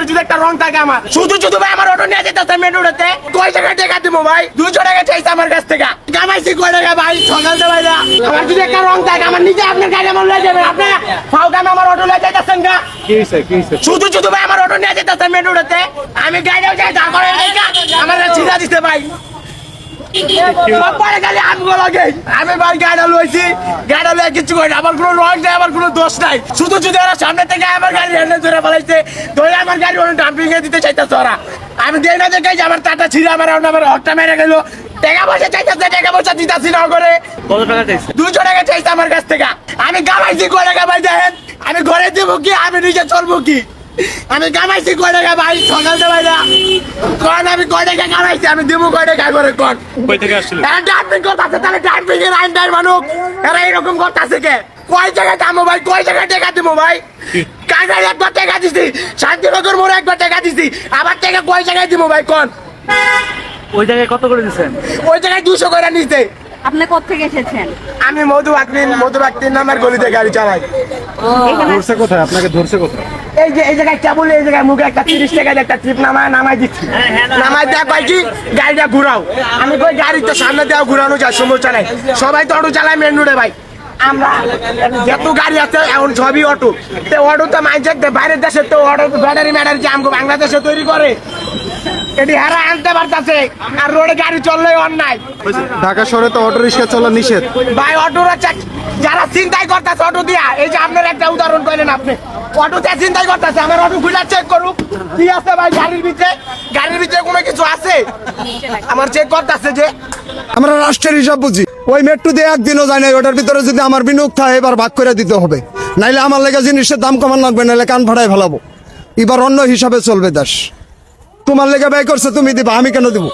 গাড়ির যদি একটা রং থাকে আমার শুধু শুধু ভাই আমার অটো নিয়ে যেতেছে মেন রোডেতে কয় টাকা টাকা দিব ভাই 200 টাকা চাইছে আমার কাছ থেকে কামাইছি কয় টাকা ভাই সকাল থেকে ভাই আমার যদি একটা রং থাকে আমার নিজে আপনার গাড়ি আমার লয়ে যাবেন আপনি ফাও কাম আমার অটো লয়ে যাইতেছেন না কি হইছে শুধু শুধু ভাই আমার অটো নিয়ে যেতেছে মেন রোডেতে আমি গাড়িও যাই যা করে আমার ছিড়া দিতে ভাই আমি ভাই গাড়ি লইছি গাড়ি লয়ে কিছু করি আমার কোনো রং নেই আমার কোনো দোষ নাই শুধু শুধু ওরা সামনে থেকে আমার গাড়ি হেঁটে ধরে ফেলাইছে ধরে আমার গাড়ি ওরা ডাম্পিং এ দিতে চাইতেছে ওরা আমি দেই না দেখে আমার টাটা ছিঁড়ে আমার হকটা মেরে গেল টাকা পয়সা চাইতেছে টাকা পয়সা দিতেছি না করে কত টাকা চাইছে 200 টাকা চাইছে আমার কাছ থেকে আমি কামাইছি কয় টাকা ভাই দেখেন আমি ঘরে দেবো কি আমি নিজে চলবো কি আমি কামাইছি কয় টাকা ভাই সকাল থেকে ভাই কোন আমি কয় টাকা কামাইছি আমি দেবো কয় টাকা করে কোন কই থেকে আসছিল ডাম্পিং করতেছে তাহলে ডাম্পিং এর আইন দেয় মানুষ এরা এরকম করতেছে কে কয় জায়গায় দামো ভাই কয় জায়গায় টাকা দিব ভাই কাজের একবার টাকা দিছি শান্তিনগর মোড়ে একবার টাকা দিছি আবার টাকা কয় জায়গায় দিব ভাই কোন ওই জায়গায় কত করে দিছেন ওই জায়গায় 200 করে নিতে আপনি কোত্থেকে এসেছেন? আমি মধুবাক্তির নামের গলিতে গাড়ি চালাই ধরছে কোথায় আপনাকে ধরছে কোথায় এই জায়গায় কেবল এই জায়গায় মুখে একটা 30 টাকার একটা ট্রিপ নামাই দিচ্ছি নামাই দেওয়া পাইছি গাড়িটা ঘুরাও আমি কই গাড়ি তো সামনে দেওয়া ঘুরানো যায় সমস্যা নাই সবাই তো অটো চালায় মেন রোডে ভাই আমরা যত গাড়ি আছে এখন সবই অটো তো অটো তো মাইজেক বাইরের দেশে তো অটো ব্যাটারি ম্যাটারি যে আমাকে বাংলাদেশে তৈরি করে এটি হারা আনতে পারতাছে আর রোডে গাড়ি চললেই অন্যায় ঢাকা শহরে তো অটো রিক্সা চলা নিষেধ ভাই অটোরা যারা চিন্তাই করতেছে অটো দিয়া এই যে আপনার একটা উদাহরণ কইলেন আপনি অটোতে চিন্তাই করতেছে আমার অটো খুলে চেক করুক কি আছে ভাই গাড়ির ভিতরে কোনো কিছু আছে আমার চেক করতেছে যে আমরা রাষ্ট্রের হিসাব বুঝি ওই মেট্রো দিয়ে একদিনও যায় না ওটার ভিতরে যদি আমার বিনিয়োগ থাকে এবার ভাগ করে দিতে হবে নাইলে আমার লেগে জিনিসের দাম কমান লাগবে নাহলে কান ফাটাই ফেলাবো এবার অন্য হিসাবে চলবে দেশ তোমার লেগে ব্যয় করছে তুমি দিবা আমি কেন দিব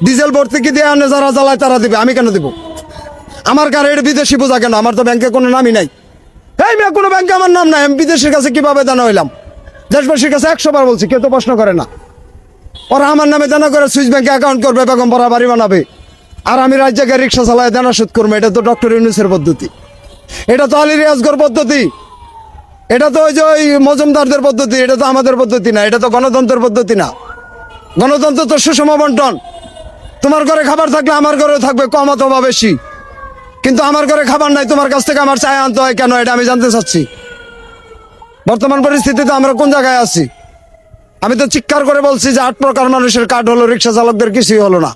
ডিজেল ভর্তুকি দিয়ে আনে যারা জ্বালায় তারা দিবে আমি কেন দিব আমার গাড়ির বিদেশি বোঝা কেন আমার তো ব্যাংকে কোনো নামই নাই এই মেয়ে কোনো ব্যাংকে আমার নাম নাই আমি বিদেশের কাছে কিভাবে দানা হইলাম দেশবাসীর কাছে 100 বার বলছি কেউ তো প্রশ্ন করে না ওরা আমার নামে দানা করে সুইস ব্যাংকে অ্যাকাউন্ট করবে বেগম পড়া বাড়ি বানাবে আর আমি রাজ্যকে রিক্সা চালায় দানা শোধ করবো এটা তো ডক্টর ইউনুসের পদ্ধতি এটা তো আলী রিয়াজগর পদ্ধতি এটা তো ওই যে ওই মজুমদারদের পদ্ধতি এটা তো আমাদের পদ্ধতি না এটা তো গণতন্ত্রের পদ্ধতি না গণতন্ত্র তো সুষম বন্টন তোমার ঘরে খাবার থাকলে আমার ঘরে থাকবে কম অথবা বেশি কিন্তু আমার ঘরে খাবার নাই তোমার কাছ থেকে আমার চায় আনতে হয় কেন এটা আমি জানতে চাচ্ছি বর্তমান পরিস্থিতিতে আমরা কোন জায়গায় আছি আমি তো চিৎকার করে বলছি যে 8 প্রকার মানুষের কার্ড হলো রিক্সা চালকদের কিছুই হলো না